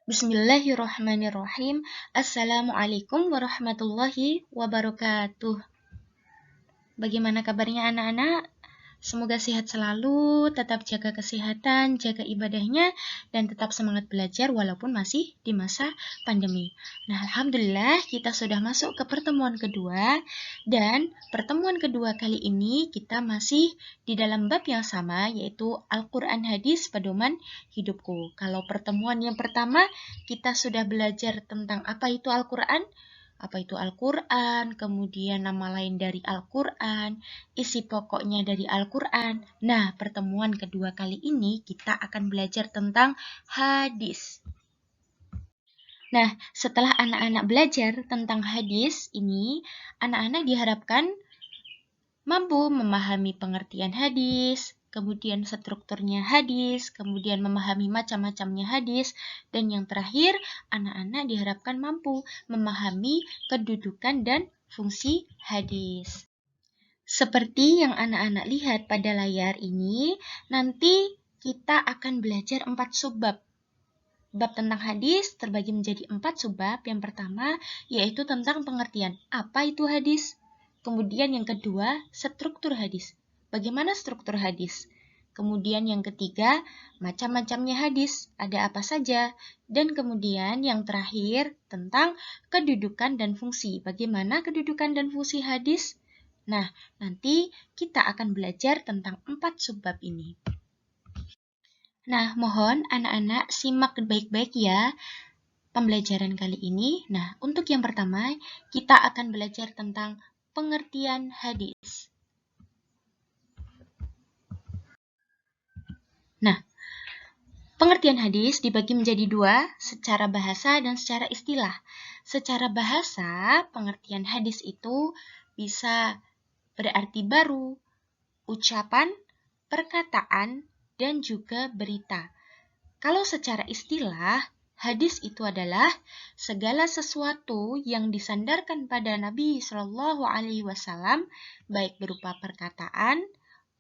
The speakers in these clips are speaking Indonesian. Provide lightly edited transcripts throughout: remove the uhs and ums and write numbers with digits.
Bismillahirrahmanirrahim. Assalamualaikum warahmatullahi wabarakatuh. Bagaimana kabarnya anak-anak? Semoga sehat selalu, tetap jaga kesehatan, jaga ibadahnya, dan tetap semangat belajar walaupun masih di masa pandemi. Nah, Alhamdulillah kita sudah masuk ke pertemuan kedua, dan pertemuan kedua kali ini kita masih di dalam bab yang sama, yaitu Al-Quran Hadis Pedoman Hidupku. Kalau pertemuan yang pertama, kita sudah belajar tentang apa itu Al-Quran, kemudian nama lain dari Al-Quran, isi pokoknya dari Al-Quran. Nah, pertemuan kedua kali ini kita akan belajar tentang hadis. Nah, setelah anak-anak belajar tentang hadis ini, anak-anak diharapkan mampu memahami pengertian hadis, kemudian strukturnya hadis, kemudian memahami macam-macamnya hadis, dan yang terakhir, anak-anak diharapkan mampu memahami kedudukan dan fungsi hadis. Seperti yang anak-anak lihat pada layar ini, nanti kita akan belajar 4 subbab. Bab tentang hadis terbagi menjadi 4 subbab. Yang pertama, yaitu tentang pengertian. Apa itu hadis? Kemudian yang kedua, struktur hadis. Bagaimana struktur hadis? Kemudian yang ketiga, macam-macamnya hadis, ada apa saja? Dan kemudian yang terakhir, tentang kedudukan dan fungsi. Bagaimana kedudukan dan fungsi hadis? Nah, nanti kita akan belajar tentang 4 subbab ini. Nah, mohon anak-anak simak baik-baik ya pembelajaran kali ini. Nah, untuk yang pertama, kita akan belajar tentang pengertian hadis. Nah, pengertian hadis dibagi menjadi 2, secara bahasa dan secara istilah. Secara bahasa, pengertian hadis itu bisa berarti baru, ucapan, perkataan, dan juga berita. Kalau secara istilah, hadis itu adalah segala sesuatu yang disandarkan pada Nabi Shallallahu Alaihi Wasallam, baik berupa perkataan,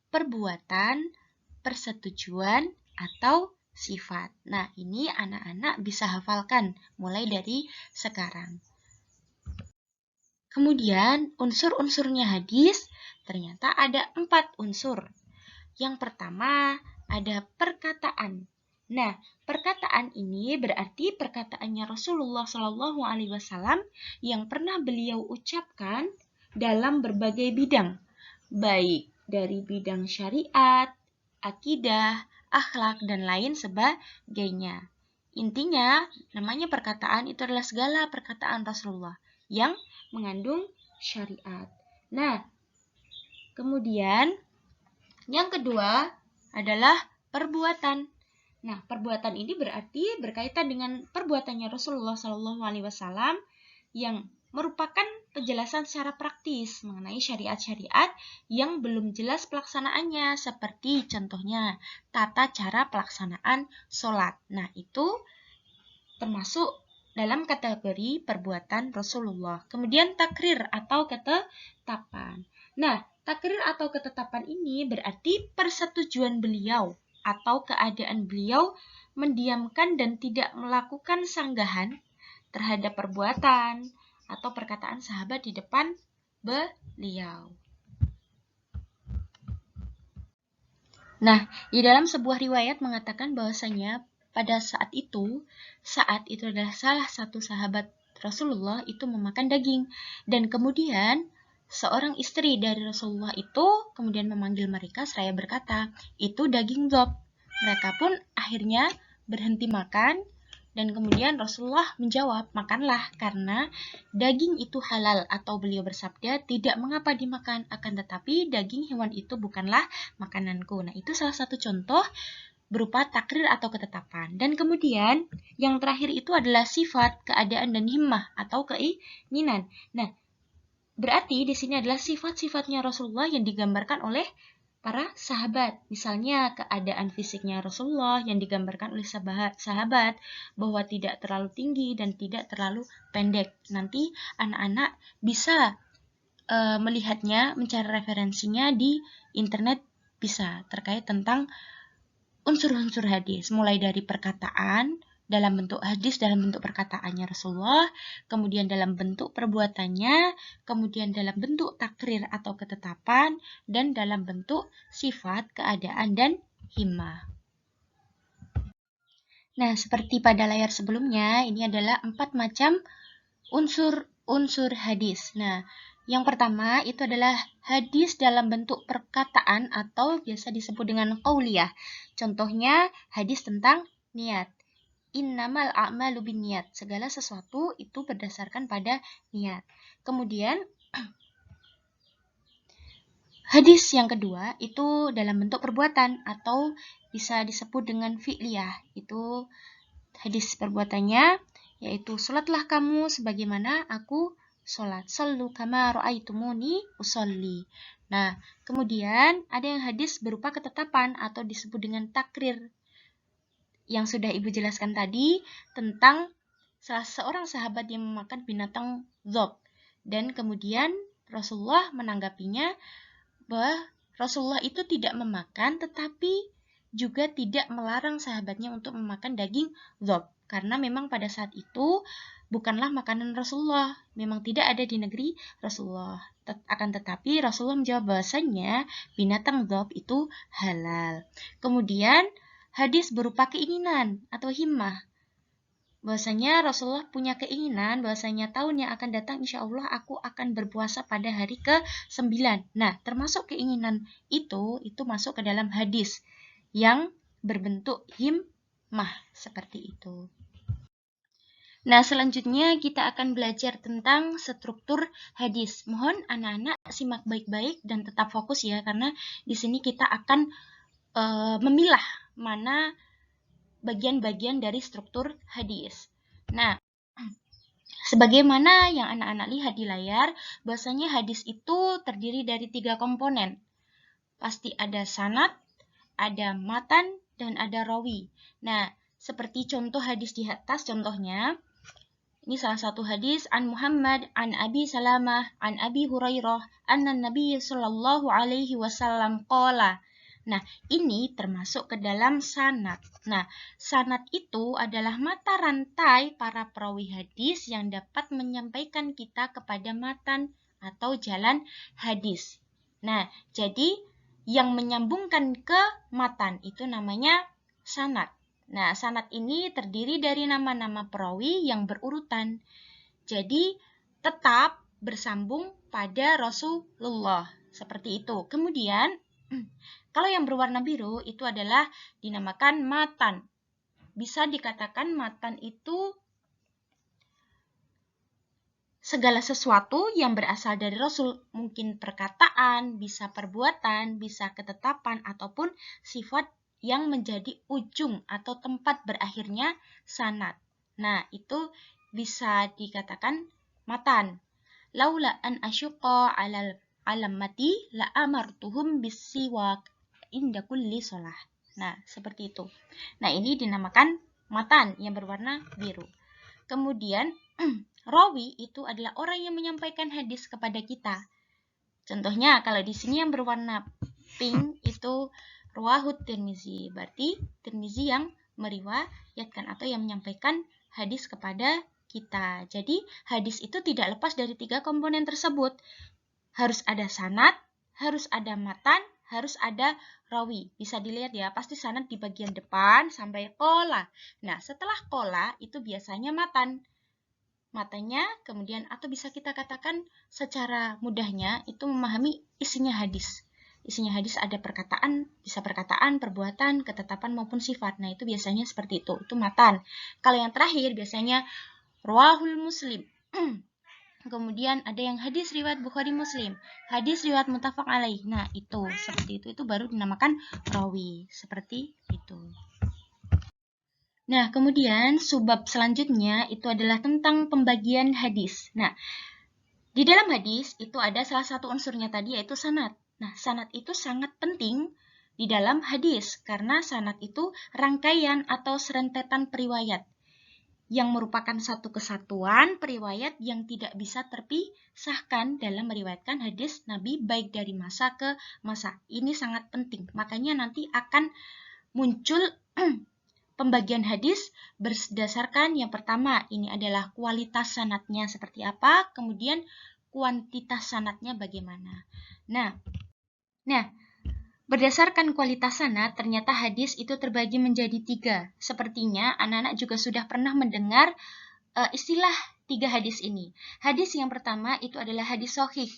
perbuatan, persetujuan, atau sifat. Nah, ini anak-anak bisa hafalkan mulai dari sekarang. Kemudian, unsur-unsurnya hadis ternyata ada 4 unsur. Yang pertama, ada perkataan. Nah, perkataan ini berarti perkataannya Rasulullah Shallallahu Alaihi Wasallam yang pernah beliau ucapkan dalam berbagai bidang, baik dari bidang syariat, akidah, akhlak, dan lain sebagainya. Intinya, namanya perkataan itu adalah segala perkataan Rasulullah yang mengandung syariat. Nah, kemudian yang kedua adalah perbuatan. Nah, perbuatan ini berarti berkaitan dengan perbuatannya Rasulullah SAW yang merupakan penjelasan secara praktis mengenai syariat-syariat yang belum jelas pelaksanaannya, seperti contohnya tata cara pelaksanaan sholat. Nah, itu termasuk dalam kategori perbuatan Rasulullah. Kemudian takrir atau ketetapan. Nah, takrir atau ketetapan ini berarti persetujuan beliau atau keadaan beliau mendiamkan dan tidak melakukan sanggahan terhadap perbuatan atau perkataan sahabat di depan beliau. Nah, di dalam sebuah riwayat mengatakan bahwasanya pada saat itu adalah salah satu sahabat Rasulullah itu memakan daging. Dan kemudian seorang istri dari Rasulullah itu kemudian memanggil mereka seraya berkata, itu daging dhab. Mereka pun akhirnya berhenti makan dan kemudian Rasulullah menjawab, makanlah karena daging itu halal, atau beliau bersabda, tidak mengapa dimakan, akan tetapi daging hewan itu bukanlah makananku. Nah, itu salah satu contoh berupa takrir atau ketetapan. Dan kemudian yang terakhir itu adalah sifat, keadaan, dan himmah atau keinginan. Nah, berarti di sini adalah sifat-sifatnya Rasulullah yang digambarkan oleh para sahabat. Misalnya keadaan fisiknya Rasulullah yang digambarkan oleh sahabat bahwa tidak terlalu tinggi dan tidak terlalu pendek. Nanti anak-anak bisa melihatnya, mencari referensinya di internet bisa terkait tentang unsur-unsur hadis, mulai dari perkataan, dalam bentuk hadis, dalam bentuk perkataannya Rasulullah, kemudian dalam bentuk perbuatannya, kemudian dalam bentuk takrir atau ketetapan, dan dalam bentuk sifat, keadaan, dan himmah. Nah, seperti pada layar sebelumnya, ini adalah 4 macam unsur hadis. Nah, yang pertama itu adalah hadis dalam bentuk perkataan atau biasa disebut dengan qauliyah. Contohnya hadis tentang niat. Innamal a'malu binniyat. Segala sesuatu itu berdasarkan pada niat. Kemudian hadis yang kedua itu dalam bentuk perbuatan atau bisa disebut dengan fi'liyah. Itu hadis perbuatannya yaitu salatlah kamu sebagaimana aku salat. Sallu kama ra'aitumuni usolli. Nah, kemudian ada yang hadis berupa ketetapan atau disebut dengan takrir. Yang sudah Ibu jelaskan tadi tentang salah seorang sahabat yang memakan binatang dhob. Dan kemudian Rasulullah menanggapinya bahwa Rasulullah itu tidak memakan tetapi juga tidak melarang sahabatnya untuk memakan daging dhob. Karena memang pada saat itu bukanlah makanan Rasulullah. Memang tidak ada di negeri Rasulullah. Akan tetapi Rasulullah menjawab bahwasanya binatang dhob itu halal. Kemudian hadis berupa keinginan atau himmah. Bahwasanya Rasulullah punya keinginan bahwasanya tahun yang akan datang insya Allah aku akan berpuasa pada hari ke-9. Nah, termasuk keinginan itu masuk ke dalam hadis yang berbentuk himmah seperti itu. Nah, selanjutnya kita akan belajar tentang struktur hadis. Mohon anak-anak simak baik-baik dan tetap fokus ya, karena di sini kita akan memilah mana bagian-bagian dari struktur hadis. Nah, sebagaimana yang anak-anak lihat di layar, bahwasanya hadis itu terdiri dari 3 komponen. Pasti ada sanad, ada matan, dan ada rawi. Nah, seperti contoh hadis di atas, contohnya, ini salah satu hadis, an Muhammad, an Abi Salamah, an Abi Hurairah, anna Nabi sallallahu alaihi wasallam qala. Nah, ini termasuk ke dalam sanad. Nah, sanad itu adalah mata rantai para perawi hadis yang dapat menyampaikan kita kepada matan atau jalan hadis. Nah, jadi yang menyambungkan ke matan itu namanya sanad. Nah, sanad ini terdiri dari nama-nama perawi yang berurutan. Jadi, tetap bersambung pada Rasulullah. Seperti itu. Kemudian, kalau yang berwarna biru itu adalah dinamakan matan. Bisa dikatakan matan itu segala sesuatu yang berasal dari Rasul. Mungkin perkataan, bisa perbuatan, bisa ketetapan, ataupun sifat yang menjadi ujung atau tempat berakhirnya sanad. Nah, itu bisa dikatakan matan. Laula an asyqa alal alamati la amartuhum bisiwak inda kulli sholah. Nah, seperti itu. Nah, ini dinamakan matan yang berwarna biru. Kemudian, rawi itu adalah orang yang menyampaikan hadis kepada kita. Contohnya, kalau di sini yang berwarna pink itu rawahut Tirmizi. Berarti Tirmizi yang meriwayatkan atau yang menyampaikan hadis kepada kita. Jadi, hadis itu tidak lepas dari 3 komponen tersebut. Harus ada sanad, harus ada matan, harus ada rawi. Bisa dilihat ya, pasti sanad di bagian depan sampai qola. Nah, setelah qola itu biasanya matan. Matanya kemudian atau bisa kita katakan secara mudahnya itu memahami isinya hadis. Isinya hadis ada perkataan, bisa perkataan, perbuatan, ketetapan maupun sifat. Nah, itu biasanya seperti itu. Itu matan. Kalau yang terakhir biasanya rawahul Muslim. Kemudian ada yang hadis riwayat Bukhari Muslim, hadis riwayat muttafaq alaih. Nah, itu seperti itu baru dinamakan rawi. Seperti itu. Nah, kemudian subbab selanjutnya itu adalah tentang pembagian hadis. Nah, di dalam hadis itu ada salah satu unsurnya tadi yaitu sanad. Nah, sanad itu sangat penting di dalam hadis karena sanad itu rangkaian atau serentetan periwayat yang merupakan satu kesatuan periwayat yang tidak bisa terpisahkan dalam meriwayatkan hadis Nabi baik dari masa ke masa. Ini sangat penting. Makanya nanti akan muncul pembagian hadis berdasarkan yang pertama, ini adalah kualitas sanadnya seperti apa, kemudian kuantitas sanadnya bagaimana. Nah, berdasarkan kualitas sanad, ternyata hadis itu terbagi menjadi 3. Sepertinya anak-anak juga sudah pernah mendengar istilah 3 hadis ini. Hadis yang pertama itu adalah hadis sahih.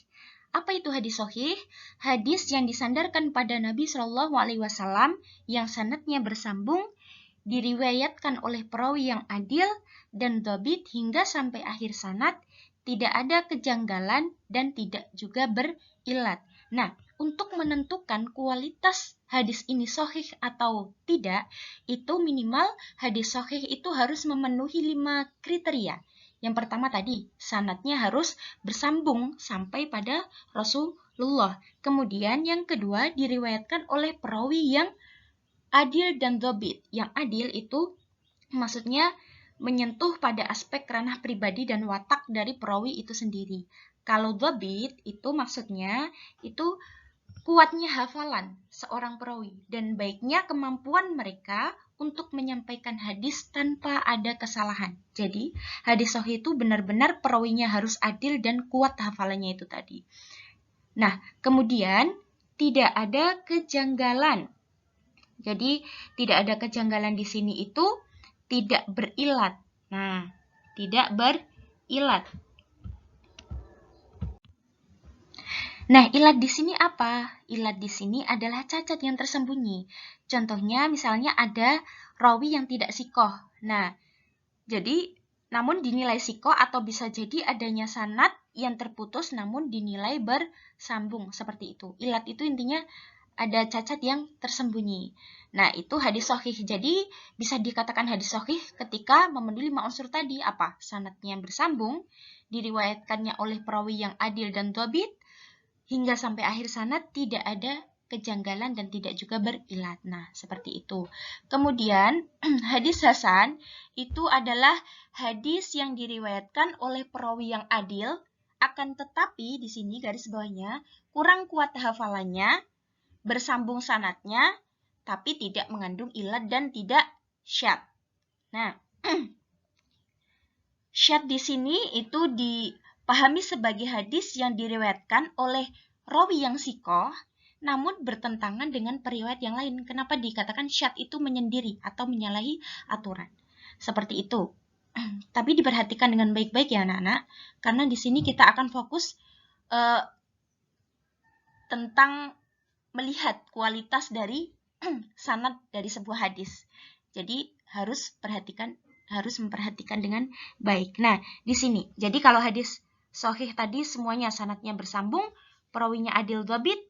Apa itu hadis sahih? Hadis yang disandarkan pada Nabi Shallallahu Alaihi Wasallam yang sanadnya bersambung, diriwayatkan oleh perawi yang adil dan dhabit hingga sampai akhir sanad, tidak ada kejanggalan dan tidak juga berilat. Nah, untuk menentukan kualitas hadis ini sahih atau tidak, itu minimal hadis sahih itu harus memenuhi 5 kriteria. Yang pertama tadi, sanadnya harus bersambung sampai pada Rasulullah. Kemudian yang kedua, diriwayatkan oleh perawi yang adil dan dhabit. Yang adil itu maksudnya menyentuh pada aspek ranah pribadi dan watak dari perawi itu sendiri. Kalau dhabit itu maksudnya itu kuatnya hafalan seorang perawi dan baiknya kemampuan mereka untuk menyampaikan hadis tanpa ada kesalahan. Jadi, hadis sahih itu benar-benar perawinya harus adil dan kuat hafalannya itu tadi. Nah, kemudian tidak ada kejanggalan. Jadi, tidak ada kejanggalan di sini itu tidak berilat. Nah, tidak berilat. Nah, ilat di sini apa? Ilat di sini adalah cacat yang tersembunyi. Contohnya, misalnya ada rawi yang tidak sikoh. Nah, jadi namun dinilai sikoh atau bisa jadi adanya sanad yang terputus namun dinilai bersambung seperti itu. Ilat itu intinya ada cacat yang tersembunyi. Nah, itu hadis sahih. Jadi, bisa dikatakan hadis sahih ketika memenuhi 5 unsur tadi. Apa? Sanadnya bersambung, diriwayatkannya oleh perawi yang adil dan dhabit, hingga sampai akhir sanad tidak ada kejanggalan dan tidak juga berilat. Nah, seperti itu. Kemudian, hadis hasan itu adalah hadis yang diriwayatkan oleh perawi yang adil, akan tetapi di sini garis bawahnya kurang kuat hafalannya, bersambung sanadnya, tapi tidak mengandung ilat dan tidak syadz. Nah, syadz di sini itu dipahami sebagai hadis yang diriwayatkan oleh rawi yang sikoh, namun bertentangan dengan periwayat yang lain. Kenapa dikatakan syadz itu menyendiri atau menyalahi aturan? Seperti itu. Tapi diperhatikan dengan baik-baik ya anak-anak, karena di sini kita akan fokus tentang melihat kualitas dari sanad dari sebuah hadis. Jadi harus memperhatikan dengan baik. Nah, di sini. Jadi kalau hadis sahih tadi semuanya sanadnya bersambung, perawinya adil dhabit,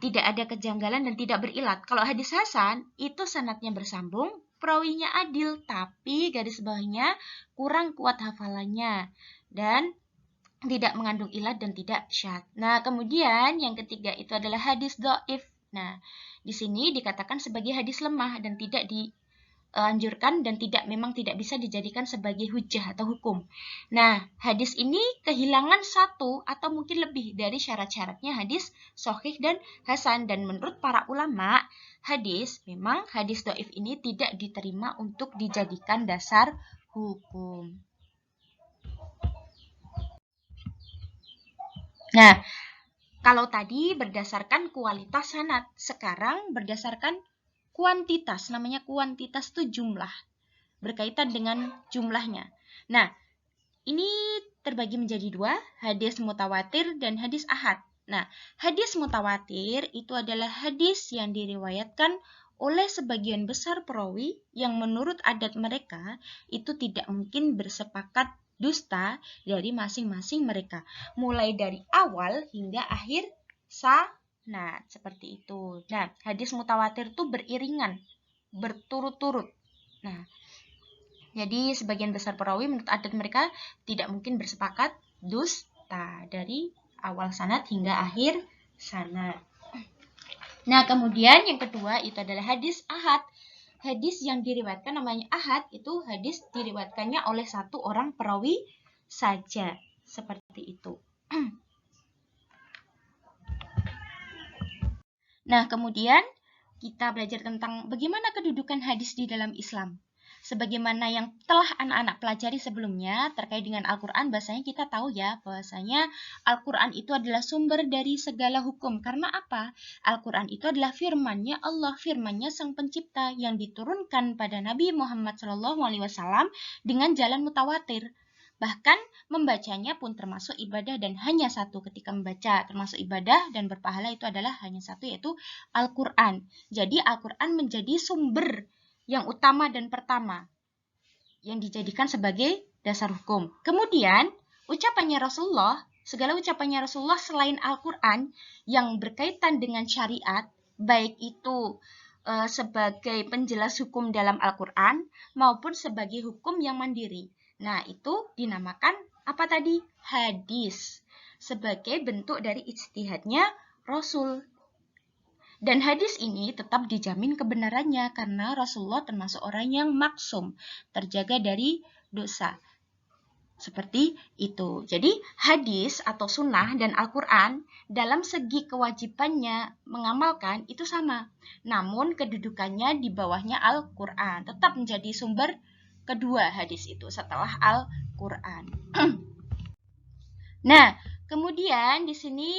tidak ada kejanggalan dan tidak berilat. Kalau hadis hasan itu sanadnya bersambung, perawinya adil, tapi garis bawahnya kurang kuat hafalannya dan tidak mengandung ilat dan tidak syadz. Nah, kemudian yang ketiga itu adalah hadis dhaif. Nah, di sini dikatakan sebagai hadis lemah dan tidak dianjurkan dan memang tidak bisa dijadikan sebagai hujjah atau hukum. Nah, hadis ini kehilangan satu atau mungkin lebih dari syarat-syaratnya hadis sahih dan hasan, dan menurut para ulama hadis dhaif ini tidak diterima untuk dijadikan dasar hukum. Nah, kalau tadi berdasarkan kualitas sanad, sekarang berdasarkan kuantitas. Namanya kuantitas itu jumlah, berkaitan dengan jumlahnya. Nah, ini terbagi menjadi 2, hadis mutawatir dan hadis ahad. Nah, hadis mutawatir itu adalah hadis yang diriwayatkan oleh sebagian besar perawi yang menurut adat mereka itu tidak mungkin bersepakat dusta dari masing-masing mereka, mulai dari awal hingga akhir sanad, seperti itu. Nah, hadis mutawatir itu beriringan, berturut-turut. Nah, jadi sebagian besar perawi menurut adat mereka tidak mungkin bersepakat dusta dari awal sanad hingga akhir sanad. Nah, kemudian yang kedua itu adalah hadis ahad. Hadis yang diriwayatkan namanya ahad, itu hadis diriwayatkannya oleh satu orang perawi saja. Seperti itu. Nah, kemudian kita belajar tentang bagaimana kedudukan hadis di dalam Islam. Sebagaimana yang telah anak-anak pelajari sebelumnya terkait dengan Al-Quran, bahasanya kita tahu ya, bahwasanya Al-Quran itu adalah sumber dari segala hukum. Karena apa? Al-Quran itu adalah firman-Nya Allah, firman-Nya Sang Pencipta yang diturunkan pada Nabi Muhammad SAW dengan jalan mutawatir. Bahkan membacanya pun termasuk ibadah dan hanya satu. Ketika membaca termasuk ibadah dan berpahala itu adalah hanya satu, yaitu Al-Quran. Jadi Al-Quran menjadi sumber yang utama dan pertama yang dijadikan sebagai dasar hukum. Kemudian ucapannya Rasulullah, segala ucapannya Rasulullah selain Al-Quran yang berkaitan dengan syariat, baik itu sebagai penjelas hukum dalam Al-Quran maupun sebagai hukum yang mandiri. Nah, itu dinamakan apa tadi? Hadis. Sebagai bentuk dari ijtihadnya Rasul. Dan hadis ini tetap dijamin kebenarannya karena Rasulullah termasuk orang yang maksum, terjaga dari dosa. Seperti itu. Jadi hadis atau sunnah dan Al-Quran dalam segi kewajibannya mengamalkan itu sama. Namun kedudukannya di bawahnya Al-Quran. Tetap menjadi sumber kedua hadis itu setelah Al-Quran. Nah, kemudian di sini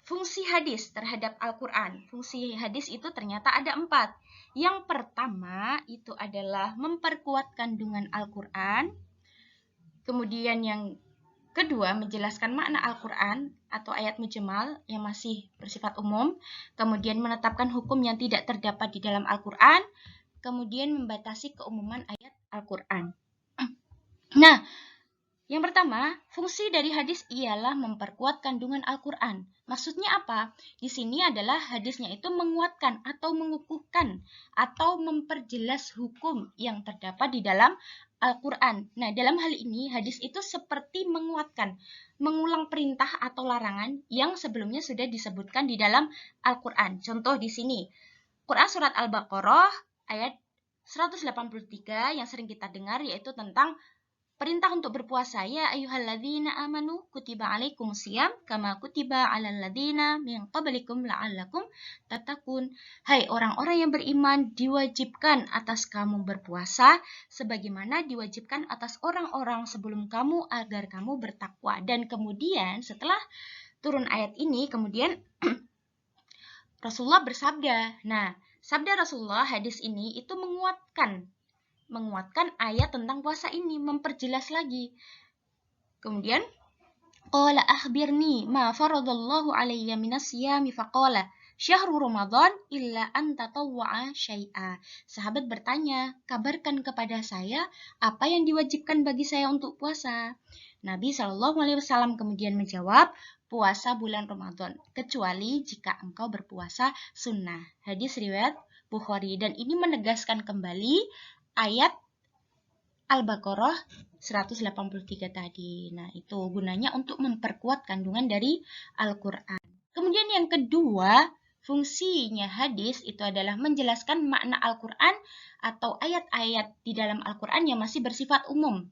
fungsi hadis terhadap Al-Quran. Fungsi hadis itu ternyata ada 4. Yang pertama itu adalah memperkuat kandungan Al-Quran. Kemudian yang kedua menjelaskan makna Al-Quran atau ayat mujmal yang masih bersifat umum. Kemudian menetapkan hukum yang tidak terdapat di dalam Al-Quran. Kemudian membatasi keumuman ayat Al-Quran. Nah, yang pertama, fungsi dari hadis ialah memperkuat kandungan Al-Quran. Maksudnya apa? Di sini adalah hadisnya itu menguatkan atau mengukuhkan atau memperjelas hukum yang terdapat di dalam Al-Quran. Nah, dalam hal ini hadis itu seperti menguatkan, mengulang perintah atau larangan yang sebelumnya sudah disebutkan di dalam Al-Quran. Contoh di sini, Quran Surat Al-Baqarah ayat 183 yang sering kita dengar yaitu tentang perintah untuk berpuasa. Ya ayyuhalladzina amanu kutiba alaikumusiyam kama kutiba alal ladzina min qablikum la'allakum tattaqun. Hai orang-orang yang beriman, diwajibkan atas kamu berpuasa sebagaimana diwajibkan atas orang-orang sebelum kamu agar kamu bertakwa. Dan kemudian setelah turun ayat ini, kemudian Rasulullah bersabda. Nah, sabda Rasulullah hadis ini itu menguatkan ayat tentang puasa ini, memperjelas lagi. Kemudian qala akhbirni ma faradallahu alayya minas siyami faqala syahru ramadan illa an tatawwa'a syai'a. Sahabat bertanya, kabarkan kepada saya apa yang diwajibkan bagi saya untuk puasa. Nabi SAW kemudian menjawab, puasa bulan Ramadan, kecuali jika engkau berpuasa sunnah. Hadis riwayat Bukhari. Dan ini menegaskan kembali ayat Al-Baqarah 183 tadi. Nah, itu gunanya untuk memperkuat kandungan dari Al-Quran. Kemudian yang kedua, fungsinya hadis itu adalah menjelaskan makna Al-Quran atau ayat-ayat di dalam Al-Quran yang masih bersifat umum.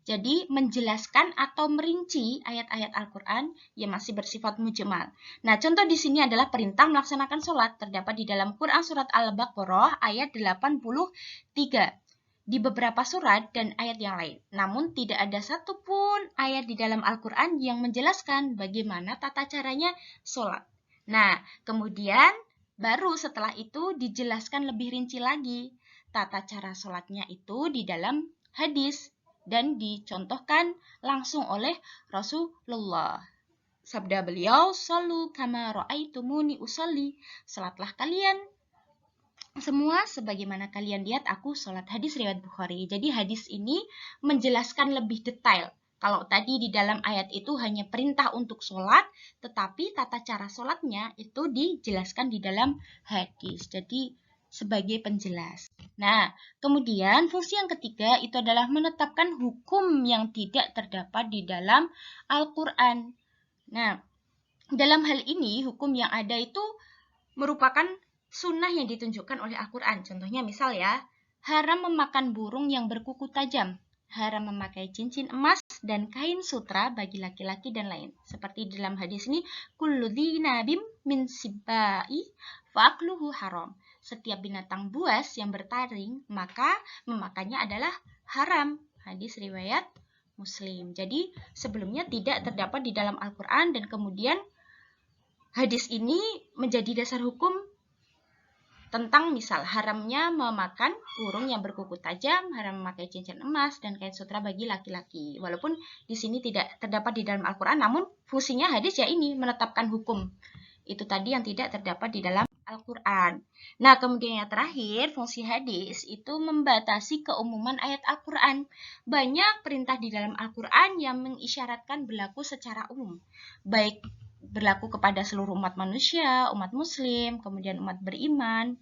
Jadi, menjelaskan atau merinci ayat-ayat Al-Quran yang masih bersifat mujmal. Nah, contoh di sini adalah perintah melaksanakan sholat. Terdapat di dalam Quran Surat Al-Baqarah ayat 83. Di beberapa surat dan ayat yang lain. Namun, tidak ada satupun ayat di dalam Al-Quran yang menjelaskan bagaimana tata caranya sholat. Nah, kemudian baru setelah itu dijelaskan lebih rinci lagi. Tata cara sholatnya itu di dalam hadis. Dan dicontohkan langsung oleh Rasulullah. Sabda beliau, "Shallu kama ra'aitumuni usolli." Salatlah kalian semua sebagaimana kalian lihat aku sholat. Hadis riwayat Bukhari. Jadi hadis ini menjelaskan lebih detail. Kalau tadi di dalam ayat itu hanya perintah untuk sholat, tetapi tata cara sholatnya itu dijelaskan di dalam hadis. Jadi sebagai penjelas. Nah, kemudian fungsi yang ketiga itu adalah menetapkan hukum yang tidak terdapat di dalam Al-Quran. Nah, dalam hal ini hukum yang ada itu merupakan sunnah yang ditunjukkan oleh Al-Quran. Contohnya misal ya, haram memakan burung yang berkuku tajam, haram memakai cincin emas dan kain sutra bagi laki-laki dan lain. Seperti dalam hadis ini, kullu dzi nabim min sibbai fa'akluhu haram. Setiap binatang buas yang bertaring, maka memakannya adalah haram. Hadis riwayat Muslim. Jadi sebelumnya tidak terdapat di dalam Al-Quran dan kemudian hadis ini menjadi dasar hukum tentang misal haramnya memakan burung yang berkuku tajam, haram memakai cincin emas dan kain sutra bagi laki-laki. Walaupun di sini tidak terdapat di dalam Al-Quran, namun fungsinya hadis ya ini menetapkan hukum. Itu tadi yang tidak terdapat di dalam Al-Quran. Nah, kemudian yang terakhir, fungsi hadis itu membatasi keumuman ayat Al-Quran. Banyak perintah di dalam Al-Quran yang mengisyaratkan berlaku secara umum, baik berlaku kepada seluruh umat manusia, umat muslim, kemudian umat beriman,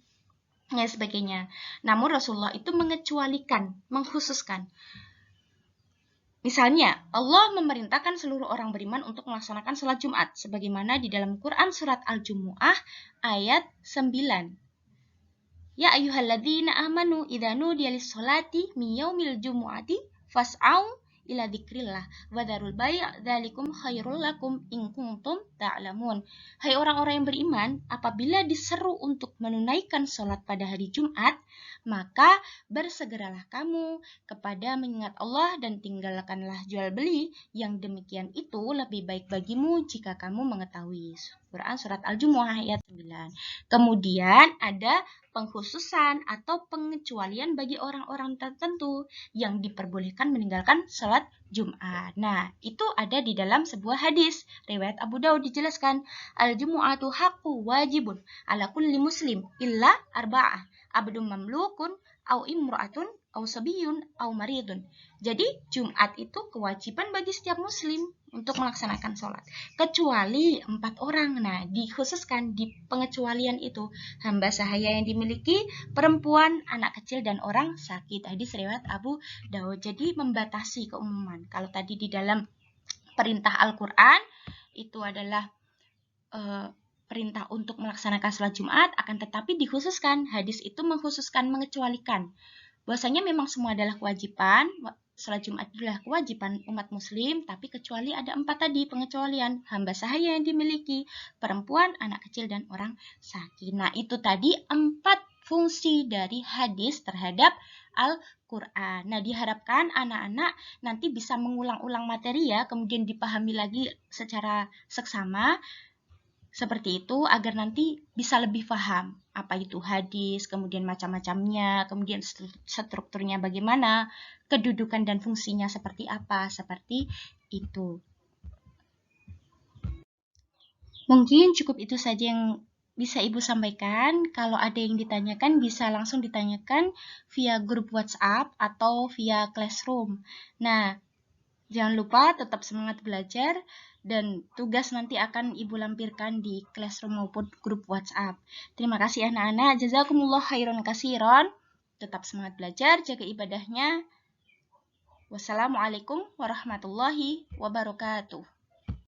dan sebagainya. Namun Rasulullah itu mengecualikan, mengkhususkan. Misalnya, Allah memerintahkan seluruh orang beriman untuk melaksanakan sholat Jumat, sebagaimana di dalam Quran surat Al-Jumu'ah ayat 9. Ya ayyuhalladzina amanu idza nudiya lis-sholati min yaumil jumu'ati fas'au ila dzikrillah wa dzarul bai' dzalikum khairul lakum in kuntum ta'lamun. Hai orang-orang yang beriman, apabila diseru untuk menunaikan sholat pada hari Jumat, maka bersegeralah kamu kepada mengingat Allah dan tinggalkanlah jual beli, yang demikian itu lebih baik bagimu jika kamu mengetahui. Quran surat Al-Jumu'ah ayat 9. Kemudian ada pengkhususan atau pengecualian bagi orang-orang tertentu yang diperbolehkan meninggalkan sholat Jumat. Nah, itu ada di dalam sebuah hadis. Riwayat Abu Daud dijelaskan, Al-Jumu'atu haqqu wajibun ala kulli muslim illa arba'ah, abdun mamlukun, au imra'atun, au sabiyun, au maridun. Jadi, Jumat itu kewajiban bagi setiap muslim untuk melaksanakan sholat, kecuali 4 orang. Nah, dikhususkan di pengecualian itu, hamba sahaya yang dimiliki, perempuan, anak kecil, dan orang sakit. Hadis riwayat Abu Daud. Jadi membatasi keumuman. Kalau tadi di dalam perintah Al-Quran itu adalah perintah untuk melaksanakan sholat Jumat, akan tetapi dikhususkan, hadis itu mengkhususkan, mengecualikan. Bahwasanya memang semua adalah kewajiban, sholat Jumat adalah kewajiban umat muslim, tapi kecuali ada 4 tadi pengecualian, hamba sahaya yang dimiliki, perempuan, anak kecil, dan orang sakit. Nah, itu tadi 4 fungsi dari hadis terhadap Al-Quran. Nah, diharapkan anak-anak nanti bisa mengulang-ulang materi ya, kemudian dipahami lagi secara seksama, seperti itu agar nanti bisa lebih paham apa itu hadis, kemudian macam-macamnya, kemudian strukturnya bagaimana, kedudukan dan fungsinya seperti apa, seperti itu. Mungkin cukup itu saja yang bisa Ibu sampaikan. Kalau ada yang ditanyakan bisa langsung ditanyakan via grup WhatsApp atau via Classroom. Nah, jangan lupa tetap semangat belajar dan tugas nanti akan Ibu lampirkan di Classroom maupun grup WhatsApp. Terima kasih anak-anak. Jazakumullah khairan katsiran. Tetap semangat belajar, jaga ibadahnya. Wassalamualaikum warahmatullahi wabarakatuh.